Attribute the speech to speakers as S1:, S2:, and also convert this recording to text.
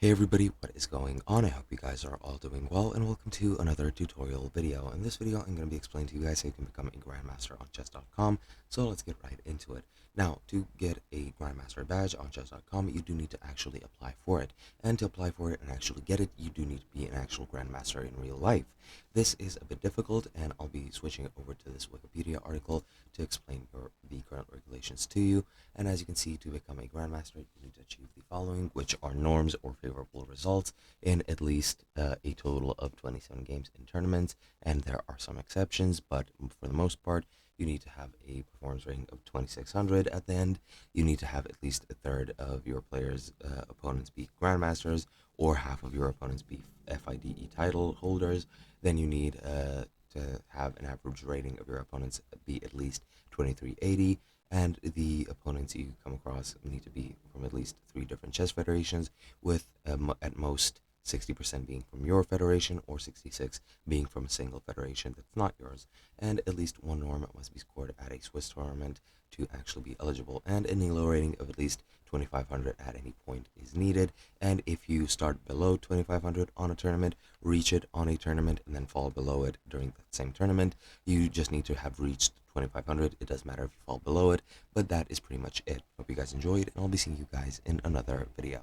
S1: Hey everybody, what is going on? I hope you guys are all doing well, and welcome to another tutorial video. In this video, I'm going to be explaining to you guys how you can become a grandmaster on chess.com. So let's get right into it. Now, to get a grandmaster badge on chess.com, you do need to actually apply for it. And to apply for it and actually get it, you do need to be an actual grandmaster in real life. This is a bit difficult, and I'll be switching over to this Wikipedia article to explain the current regulations to you. And as you can see, to become a grandmaster, you need to achieve the following, which are norms or favorable results in at least a total of 27 games in tournaments. And there are some exceptions, but for the most part, you need to have a performance rating of 2600 at the end. You need to have at least a third of your players' opponents be grandmasters, or half of your opponents be FIDE title holders. Then you need to have an average rating of your opponents be at least 2380, and the opponents you come across need to be from at least 3 different chess federations, with at most 60% being from your federation, or 66 being from a single federation that's not yours, and at least one norm must be scored at a Swiss tournament to actually be eligible, and an ELO rating of at least 2500 at any point is needed. And if you start below 2500 on a tournament, reach it on a tournament, and then fall below it during that same tournament, you just need to have reached 2500. It doesn't matter if you fall below it, but that is pretty much it. Hope you guys enjoyed, and I'll be seeing you guys in another video.